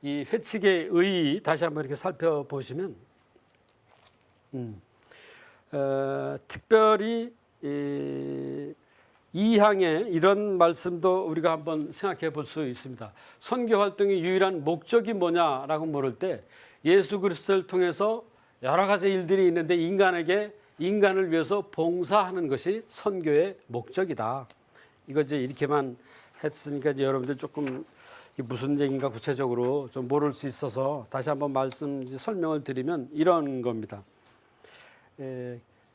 이 회칙의 의 다시 한번 이렇게 살펴보시면 특별히 이 항에 이런 말씀도 우리가 한번 생각해 볼 수 있습니다. 선교 활동의 유일한 목적이 뭐냐라고 물을 때 예수 그리스도를 통해서 여러 가지 일들이 있는데 인간을 위해서 봉사하는 것이 선교의 목적이다. 이거 이제 이렇게만 했으니까 이제 여러분들 조금 이게 무슨 얘기인가 구체적으로 좀 모를 수 있어서 다시 한번 설명을 드리면 이런 겁니다.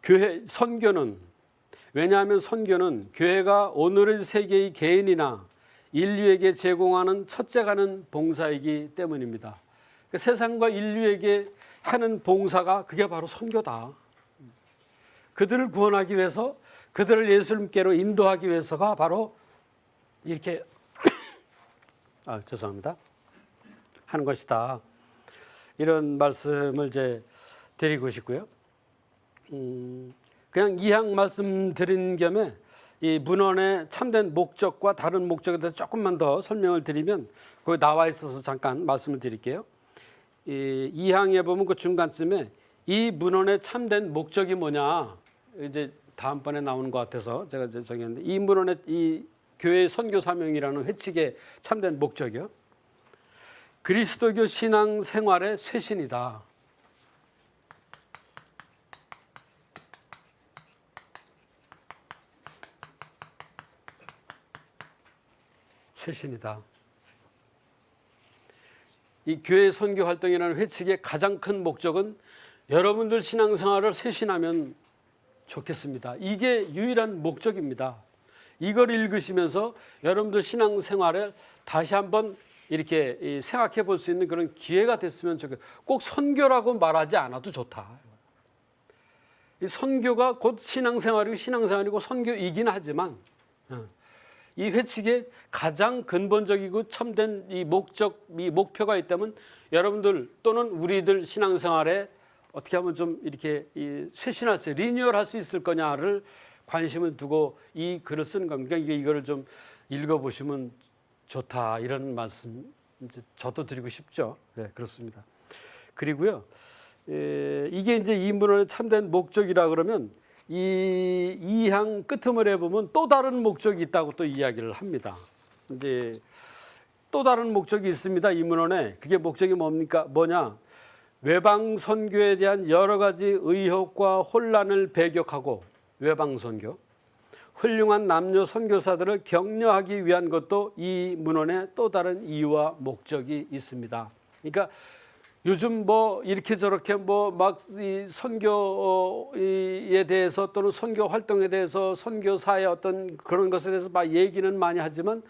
교회 선교는, 왜냐하면 선교는 교회가 오늘의 세계의 개인이나 인류에게 제공하는 첫째 가는 봉사이기 때문입니다. 그러니까 세상과 인류에게 하는 봉사가 그게 바로 선교다. 그들을 구원하기 위해서, 그들을 예수님께로 인도하기 위해서가 바로 이렇게 죄송합니다. 하는 것이다. 이런 말씀을 이제 드리고 싶고요. 그냥 이항 말씀드린 겸에 이 문헌의 참된 목적과 다른 목적에 대해서 조금만 더 설명을 드리면 거기 나와 있어서 잠깐 말씀을 드릴게요. 이 항에 보면 그 중간쯤에 이 문헌의 참된 목적이 뭐냐, 이제 다음번에 나오는 것 같아서 제가 이제 정했는데, 이 문헌의 이 교회의 선교 사명이라는 회칙의 참된 목적이요, 그리스도교 신앙 생활의 쇄신이다. 쇄신이다. 이 교회 선교 활동이라는 회칙의 가장 큰 목적은 여러분들 신앙생활을 쇄신하면 좋겠습니다. 이게 유일한 목적입니다. 이걸 읽으시면서 여러분들 신앙생활을 다시 한번 이렇게 생각해 볼 수 있는 그런 기회가 됐으면 좋겠어요. 꼭 선교라고 말하지 않아도 좋다. 이 선교가 곧 신앙생활이고 선교이긴 하지만 이 회칙의 가장 근본적이고 참된 이 목표가 있다면 여러분들 또는 우리들 신앙생활에 어떻게 하면 좀 이렇게 쇄신할 수, 리뉴얼할 수 있을 거냐를 관심을 두고 이 글을 쓰는 겁니다. 이거를 좀 읽어보시면 좋다, 이런 말씀 이제 저도 드리고 싶죠. 네, 그렇습니다. 그리고요, 이게 이제 이 문헌의 참된 목적이라 그러면 이 항 끄트머리에 보면 또 다른 목적이 있다고 또 이야기를 합니다. 이제 또 다른 목적이 있습니다. 이 문헌에. 그게 목적이 뭐냐? 외방 선교에 대한 여러 가지 의혹과 혼란을 배격하고, 외방 선교, 훌륭한 남녀 선교사들을 격려하기 위한 것도 이 문헌에 또 다른 이유와 목적이 있습니다. 그러니까 요즘 뭐 이렇게 저렇게 뭐 막 이 선교에 대해서 또는 선교 활동에 대해서 선교사의 어떤 그런 것에 대해서 막 얘기는 많이 하지만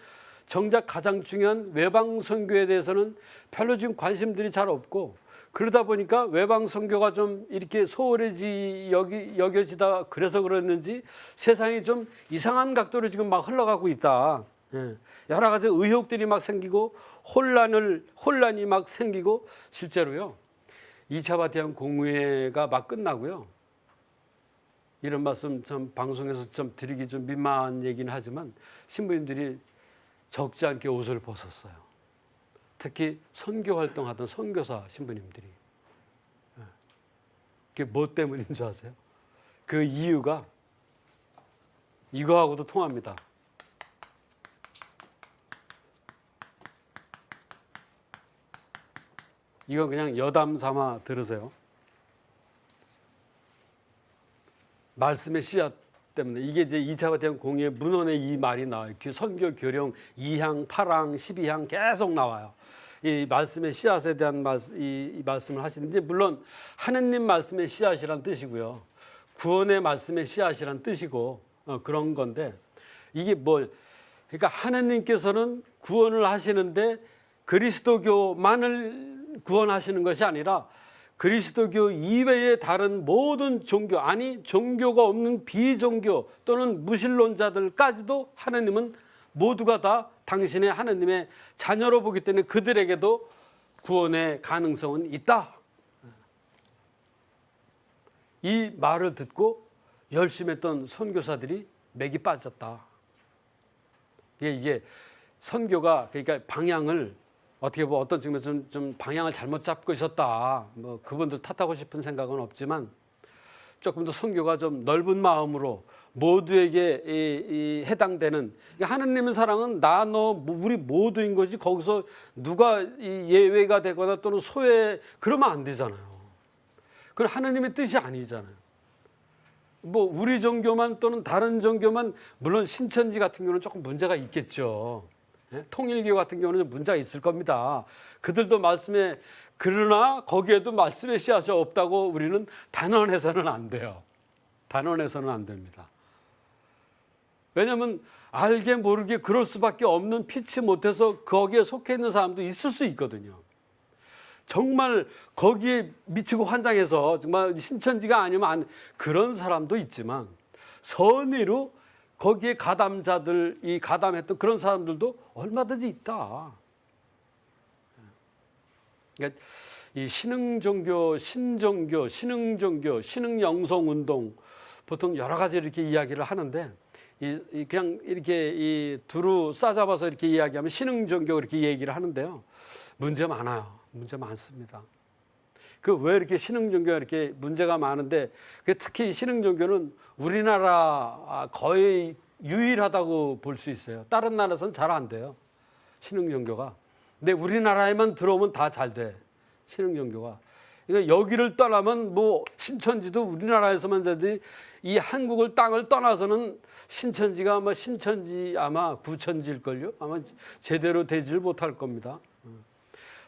정작 가장 중요한 외방 선교에 대해서는 별로 지금 관심들이 잘 없고, 그러다 보니까 외방 선교가 좀 이렇게 소홀해지 여겨지다 그래서 그랬는지 세상이 좀 이상한 각도로 지금 막 흘러가고 있다. 여러 가지 의혹들이 막 생기고 혼란이 막 생기고, 실제로요 2차 바티칸 공회가 막 끝나고요, 이런 말씀 참 방송에서 좀 드리기 좀 민망한 얘기는 하지만 신부님들이 적지 않게 옷을 벗었어요. 특히 선교 활동하던 선교사 신부님들이. 그게 뭐 때문인 줄 아세요? 그 이유가 이거하고도 통합니다. 이거 그냥 여담 삼아 들으세요. 말씀의 씨앗 때문에. 이게 이제 2차 바티칸 공회 문헌에 이 말이 나와요. 선교 교령 2항, 8항, 12항 계속 나와요. 이 말씀의 씨앗에 대한 이 말씀을 하시는데, 물론 하느님 말씀의 씨앗이란 뜻이고요, 구원의 말씀의 씨앗이란 뜻이고 그런 건데, 이게 그러니까 하느님께서는 구원을 하시는데 그리스도교만을 구원하시는 것이 아니라 그리스도교 이외의 다른 모든 종교, 아니 종교가 없는 비종교 또는 무신론자들까지도 하느님은 모두가 다 당신의 하느님의 자녀로 보기 때문에 그들에게도 구원의 가능성은 있다. 이 말을 듣고 열심히 했던 선교사들이 맥이 빠졌다. 이게 선교가, 그러니까 방향을 어떻게 보면 어떤 측면에서 좀 방향을 잘못 잡고 있었다. 뭐 그분들 탓하고 싶은 생각은 없지만 조금 더 선교가 좀 넓은 마음으로 모두에게 해당되는 하느님의 사랑은 나, 너, 우리 모두인 거지 거기서 누가 예외가 되거나 또는 소외 그러면 안 되잖아요. 그건 하느님의 뜻이 아니잖아요. 뭐 우리 종교만 또는 다른 종교만 물론 신천지 같은 경우는 조금 문제가 있겠죠. 통일교 같은 경우는 문제가 있을 겁니다. 그들도 말씀에 그러나 거기에도 말씀의 씨앗이 없다고 우리는 단언해서는 안 돼요. 단언해서는 안 됩니다. 왜냐하면 알게 모르게 그럴 수밖에 없는 피치 못해서 거기에 속해 있는 사람도 있을 수 있거든요. 정말 거기에 미치고 환장해서 정말 신천지가 아니면 그런 사람도 있지만 선의로 거기에 가담자들, 이 가담했던 그런 사람들도 얼마든지 있다. 그러니까 이 신흥종교, 신종교, 신흥종교, 신흥영성운동 보통 여러 가지 이렇게 이야기를 하는데 그냥 이렇게 두루 싸잡아서 이렇게 이야기하면 신흥종교 이렇게 얘기를 하는데요. 문제 많아요. 문제 많습니다. 그 왜 이렇게 신흥종교가 이렇게 문제가 많은데 특히 신흥종교는 우리나라 거의 유일하다고 볼 수 있어요. 다른 나라에서는 잘 안 돼요. 신흥종교가. 근데 우리나라에만 들어오면 다 잘 돼. 신흥종교가. 그러니까 여기를 떠나면 뭐 신천지도 우리나라에서만 되지 이 한국을 땅을 떠나서는 신천지가 아마 신천지 아마 구천지일걸요. 아마 제대로 되지를 못할 겁니다.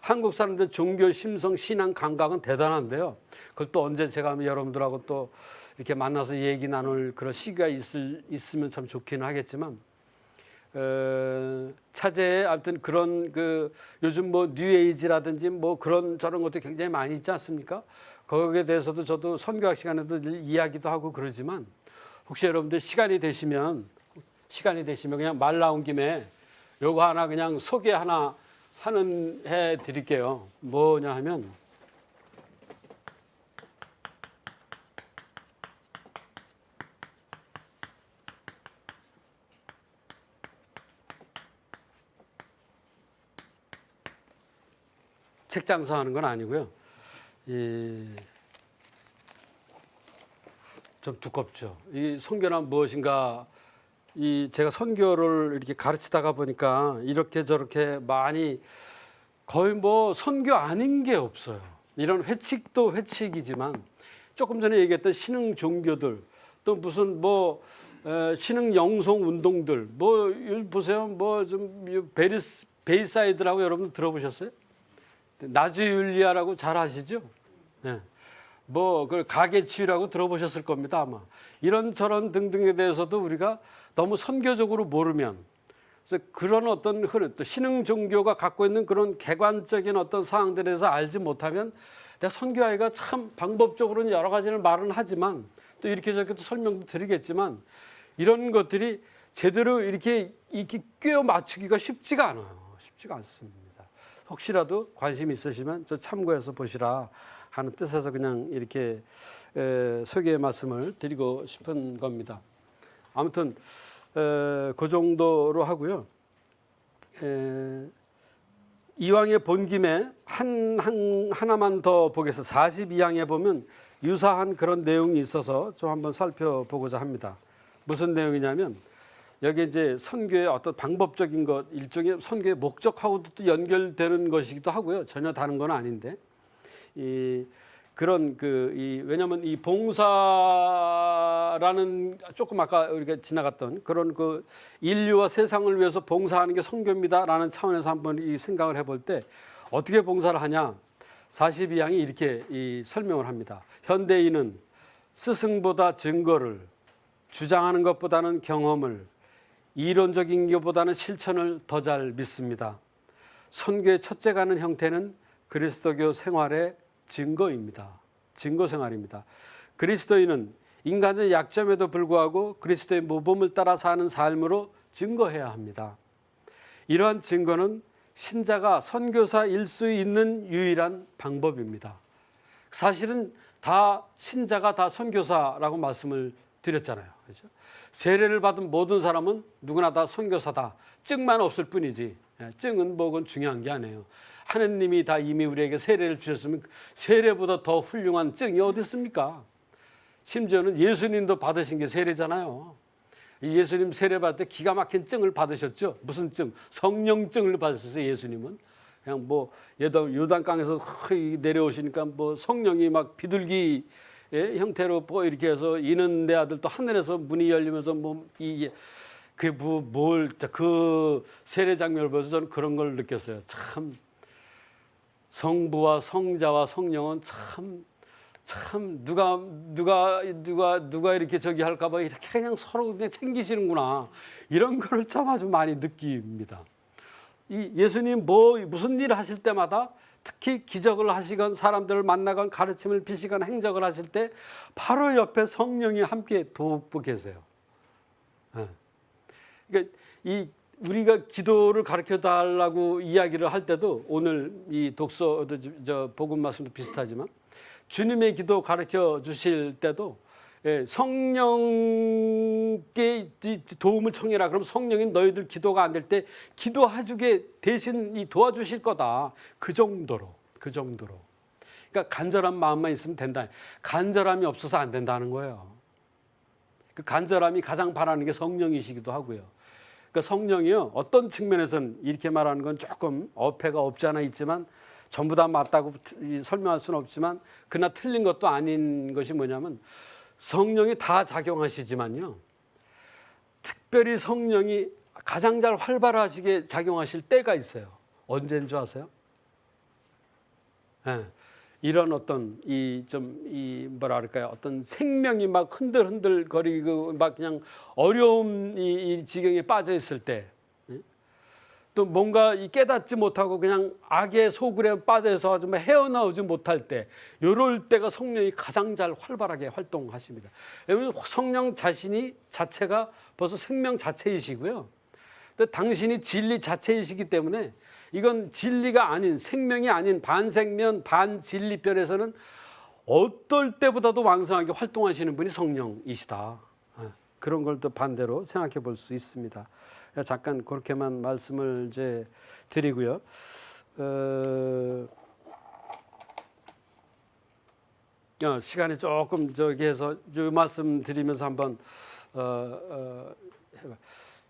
한국 사람들 종교 심성 신앙 감각은 대단한데요. 그걸 또 언제 제가 여러분들하고 또 이렇게 만나서 얘기 나눌 그런 시기가 있으면 참 좋기는 하겠지만 차제에 아무튼 그런 요즘 뭐 뉴에이지라든지 뭐 그런 저런 것도 굉장히 많이 있지 않습니까? 거기에 대해서도 저도 선교학 시간에도 이야기도 하고 그러지만 혹시 여러분들 시간이 되시면 그냥 말 나온 김에 요거 하나 그냥 소개 하나 해 드릴게요. 뭐냐 하면 책 장사하는 건 아니고요. 좀 두껍죠. 이 선교란 무엇인가? 제가 선교를 이렇게 가르치다가 보니까 이렇게 저렇게 많이 거의 뭐 선교 아닌 게 없어요. 이런 회칙도 회칙이지만 조금 전에 얘기했던 신흥 종교들 또 무슨 뭐 신흥 영성 운동들 뭐 보세요. 뭐 좀 베이사이드라고 여러분 들어보셨어요? 나주율리아라고 잘 아시죠? 네. 뭐 그 가계치유라고 들어보셨을 겁니다 아마. 이런저런 등등에 대해서도 우리가 너무 선교적으로 모르면 그래서 그런 어떤 흐름 또 신흥 종교가 갖고 있는 그런 객관적인 어떤 사항들에 대해서 알지 못하면 내가 선교하기가 참 방법적으로는 여러 가지를 말은 하지만 또 이렇게 저렇게 또 설명도 드리겠지만 이런 것들이 제대로 이렇게 꿰어 맞추기가 쉽지가 않아요. 쉽지가 않습니다. 혹시라도 관심 있으시면 저 참고해서 보시라 하는 뜻에서 그냥 이렇게 소개의 말씀을 드리고 싶은 겁니다. 아무튼 그 정도로 하고요. 이왕에 본 김에 하나만 더 보겠습니다. 42항에 보면 유사한 그런 내용이 있어서 좀 한번 살펴보고자 합니다. 무슨 내용이냐면 여기 이제 선교의 어떤 방법적인 것 일종의 선교의 목적하고도 또 연결되는 것이기도 하고요. 전혀 다른 건 아닌데 그런 왜냐하면 이 봉사라는 조금 아까 우리가 지나갔던 그런 인류와 세상을 위해서 봉사하는 게 선교입니다라는 차원에서 한번 이 생각을 해볼 때 어떻게 봉사를 하냐 42항이 이렇게 설명을 합니다. 현대인은 스승보다 증거를 주장하는 것보다는 경험을 이론적인 것보다는 실천을 더 잘 믿습니다. 선교의 첫째 가는 형태는 그리스도교 생활의 증거입니다. 증거 생활입니다. 그리스도인은 인간의 약점에도 불구하고 그리스도의 모범을 따라 사는 삶으로 증거해야 합니다. 이러한 증거는 신자가 선교사일 수 있는 유일한 방법입니다. 사실은 다 신자가 다 선교사라고 말씀을 드렸잖아요. 그렇죠? 세례를 받은 모든 사람은 누구나 다 선교사다. 증만 없을 뿐이지. 증은 뭐건 중요한 게 아니에요. 하느님이 다 이미 우리에게 세례를 주셨으면 세례보다 더 훌륭한 증이 어디 있습니까? 심지어는 예수님도 받으신 게 세례잖아요. 예수님 세례 받을 때 기가 막힌 증을 받으셨죠. 무슨 증? 성령증을 받으셨어요. 예수님은 그냥 뭐 요단강에서 내려오시니까 뭐 성령이 막 비둘기 형태로 뭐 이렇게 해서 이는 내 아들, 또 하늘에서 문이 열리면서 뭐 이게 그 세례 장면을 보면서 저는 그런 걸 느꼈어요. 참 성부와 성자와 성령은 참 누가 이렇게 저기 할까봐 이렇게 그냥 서로 그냥 챙기시는구나, 이런 거를 참 아주 많이 느낍니다. 이 예수님 무슨 일을 하실 때마다, 특히 기적을 하시건 사람들을 만나건 가르침을 비시건 행적을 하실 때 바로 옆에 성령이 함께 돕고 계세요. 그러니까 우리가 기도를 가르쳐 달라고 이야기를 할 때도, 오늘 이 독서 복음 말씀도 비슷하지만 주님의 기도 가르쳐 주실 때도 성령께 도움을 청해라. 그럼 성령이 너희들 기도가 안 될 때 기도해주게 대신 도와주실 거다. 그 정도로. 그러니까 간절한 마음만 있으면 된다. 간절함이 없어서 안 된다는 거예요. 그 간절함이 가장 바라는 게 성령이시기도 하고요. 그러니까 성령이요, 어떤 측면에서는 이렇게 말하는 건 조금 어폐가 없지 않아 있지만, 전부 다 맞다고 설명할 수는 없지만 그러나 틀린 것도 아닌 것이 뭐냐면, 성령이 다 작용하시지만요, 특별히 성령이 가장 잘 활발하시게 작용하실 때가 있어요. 언제인 줄 아세요? 이런 어떤 뭐랄까요, 어떤 생명이 막 흔들흔들 거리고 막 그냥 어려움 이 지경에 빠져 있을 때, 또 뭔가 깨닫지 못하고 그냥 악의 소굴에 빠져서 좀 헤어나오지 못할 때, 이럴 때가 성령이 가장 잘 활발하게 활동하십니다. 왜냐하면 성령 자체가 벌써 생명 자체이시고요. 또 당신이 진리 자체이시기 때문에 이건 진리가 아닌, 생명이 아닌 반생명 반진리편에서는 어떨 때보다도 왕성하게 활동하시는 분이 성령이시다. 그런 걸 또 반대로 생각해 볼 수 있습니다. 잠깐 그렇게만 말씀을 이제 드리고요. 시간이 조금 저기해서 이 말씀 드리면서 한번 해봐.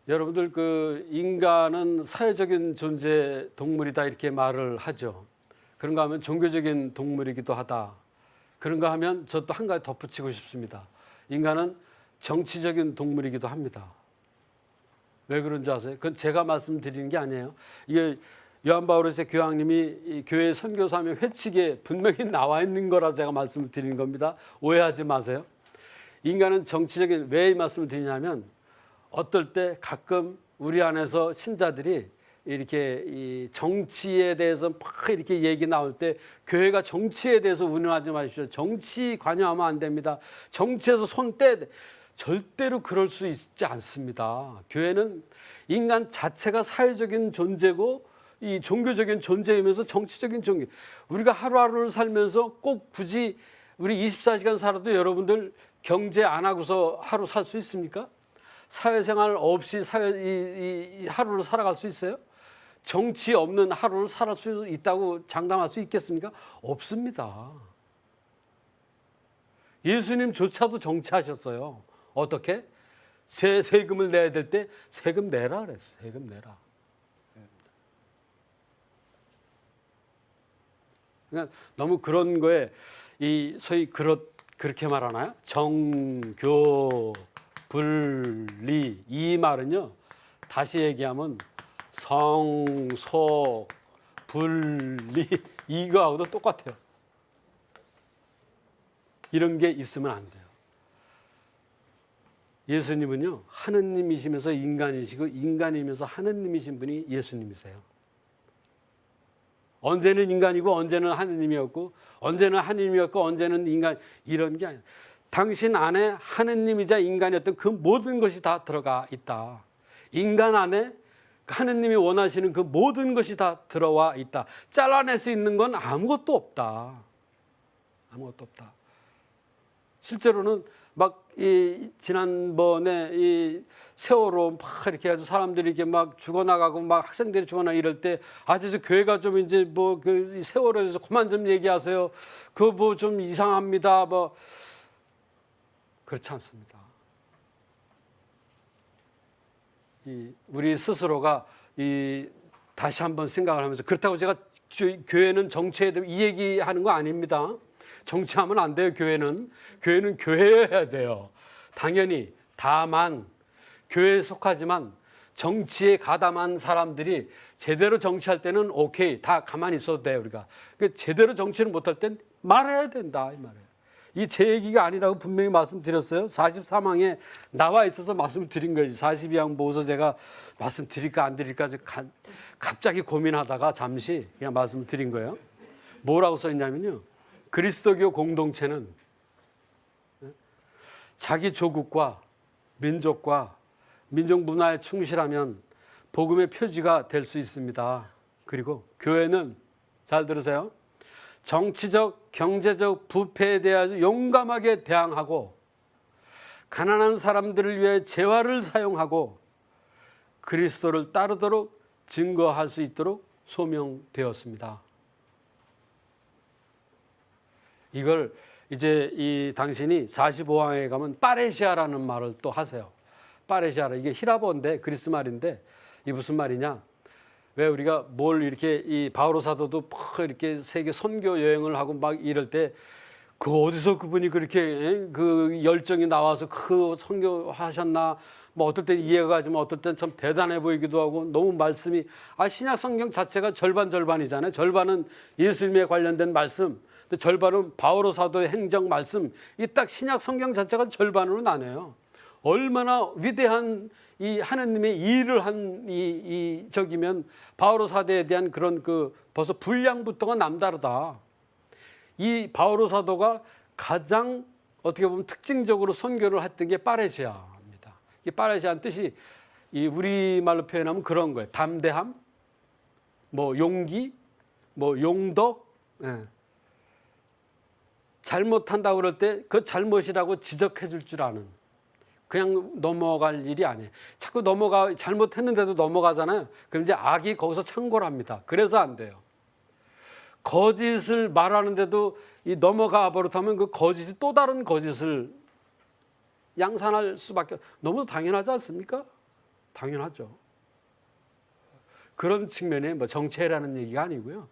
여러분들 인간은 사회적인 존재 동물이다 이렇게 말을 하죠. 그런가 하면 종교적인 동물이기도 하다. 그런가 하면 저 또 한 가지 덧붙이고 싶습니다. 인간은 정치적인 동물이기도 합니다. 왜 그런지 아세요? 그건 제가 말씀드리는 게 아니에요. 이게 요한 바오로스의 교황님이 이 교회 선교사명 회칙에 분명히 나와 있는 거라 제가 말씀을 드리는 겁니다. 오해하지 마세요. 인간은 정치적인, 왜 이 말씀을 드리냐면, 어떨 때 가끔 우리 안에서 신자들이 이렇게 이 정치에 대해서 막 이렇게 얘기 나올 때, 교회가 정치에 대해서 운영하지 마십시오. 정치 관여하면 안 됩니다. 정치에서 손 떼. 절대로 그럴 수 있지 않습니다. 교회는 인간 자체가 사회적인 존재고 이 종교적인 존재이면서 정치적인 존재. 우리가 하루하루를 살면서 꼭 굳이 우리 24시간 살아도 여러분들 경제 안 하고서 하루 살 수 있습니까? 사회생활 없이 이 하루를 살아갈 수 있어요? 정치 없는 하루를 살아갈 수 있다고 장담할 수 있겠습니까? 없습니다. 예수님조차도 정치하셨어요. 어떻게? 세금을 내야 될 때 세금 내라 그랬어요. 세금 내라. 그러니까 너무 그런 거에 소위 그렇게 말하나요? 정교 분리, 이 말은요, 다시 얘기하면 성속 분리, 이거하고도 똑같아요. 이런 게 있으면 안 돼요. 예수님은요, 하느님이시면서 인간이시고 인간이면서 하느님이신 분이 예수님이세요. 언제는 인간이고 언제는 하느님이었고, 언제는 하느님이었고 언제는 인간, 이런 게 아니에요. 당신 안에 하느님이자 인간이었던 그 모든 것이 다 들어가 있다. 인간 안에 하느님이 원하시는 그 모든 것이 다 들어와 있다. 잘라낼 수 있는 건 아무것도 없다. 아무것도 없다. 실제로는 막 이 지난번에 이 세월호 막 이렇게 해서 사람들이 이렇게 막 죽어나가고 막 학생들이 죽어나 이럴 때 아주 교회가 좀 이제 뭐 그 세월호에 대해서 그만 좀 얘기하세요. 그거 뭐 좀 이상합니다. 뭐 그렇지 않습니다. 우리 스스로가 다시 한번 생각을 하면서 그렇다고 제가 교회는 정치에 대해 이 얘기하는 거 아닙니다. 정치하면 안 돼요. 교회는 교회여야 돼요. 당연히 다만 교회에 속하지만 정치에 가담한 사람들이 제대로 정치할 때는 오케이 다 가만히 있어도 돼요. 우리가 제대로 정치를 못할 땐 말해야 된다 이 말이에요. 이 제 얘기가 아니라고 분명히 말씀드렸어요. 44망에 나와 있어서 말씀을 드린 거지. 42항 보고서 제가 말씀드릴까 안 드릴까 갑자기 고민하다가 잠시 그냥 말씀을 드린 거예요. 뭐라고 써 있냐면요. 그리스도교 공동체는 자기 조국과 민족과 민족 문화에 충실하면 복음의 표지가 될 수 있습니다. 그리고 교회는 잘 들으세요. 정치적, 경제적 부패에 대해 용감하게 대항하고 가난한 사람들을 위해 재화를 사용하고 그리스도를 따르도록 증거할 수 있도록 소명되었습니다. 이걸 이제 이 당신이 45항에 가면 파레시아라는 말을 또 하세요. 파레시아라 이게 히라보인데 그리스 말인데 이 무슨 말이냐? 왜 우리가 뭘 이렇게 이 바오로 사도도 이렇게 세계 선교 여행을 하고 막 이럴 때 그 어디서 그분이 그렇게 그 열정이 나와서 그 선교하셨나? 뭐 어떨 땐 이해가 가지만 어떨 땐 참 대단해 보이기도 하고 너무 말씀이 신약 성경 자체가 절반이잖아요. 절반은 예수님에 관련된 말씀, 절반은 바오로 사도의 행정 말씀. 이 딱 신약 성경 자체가 절반으로 나뉘어요. 얼마나 위대한 이 하나님의 일을 한 이 적이면 바오로 사도에 대한 그런 그 벌써 분량부터가 남다르다. 이 바오로 사도가 가장 어떻게 보면 특징적으로 선교를 했던 게 파레시아입니다. 이 파레시아는 뜻이 이 우리말로 표현하면 그런 거예요. 담대함, 뭐 용기, 뭐 용덕. 예. 잘못한다고 그럴 때 그 잘못이라고 지적해 줄 줄 아는. 그냥 넘어갈 일이 아니에요. 자꾸 잘못했는데도 넘어가잖아요. 그럼 이제 악이 거기서 창궐 합니다. 그래서 안 돼요. 거짓을 말하는데도 이 넘어가 버릇하면 그 거짓이 또 다른 거짓을 양산할 수밖에 너무 당연하지 않습니까? 당연하죠. 그런 측면에 뭐 정체라는 얘기가 아니고요.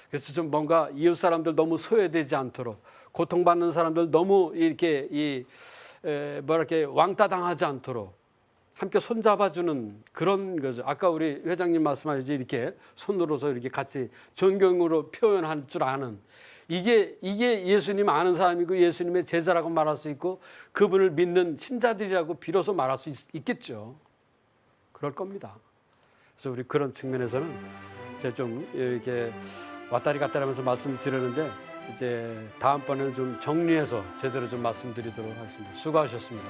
그래서 좀 뭔가 이웃 사람들 너무 소외되지 않도록 고통받는 사람들 너무 이렇게 이렇게 왕따 당하지 않도록 함께 손잡아주는 그런 거죠. 아까 우리 회장님 말씀하셨지 이렇게 손으로서 이렇게 같이 존경으로 표현할 줄 아는 이게 예수님 아는 사람이고 예수님의 제자라고 말할 수 있고 그분을 믿는 신자들이라고 비로소 말할 수 있겠죠. 그럴 겁니다. 그래서 우리 그런 측면에서는 제가 좀 이렇게 왔다리 갔다리 하면서 말씀을 드렸는데 이제 다음번에는 좀 정리해서 제대로 좀 말씀드리도록 하겠습니다. 수고하셨습니다.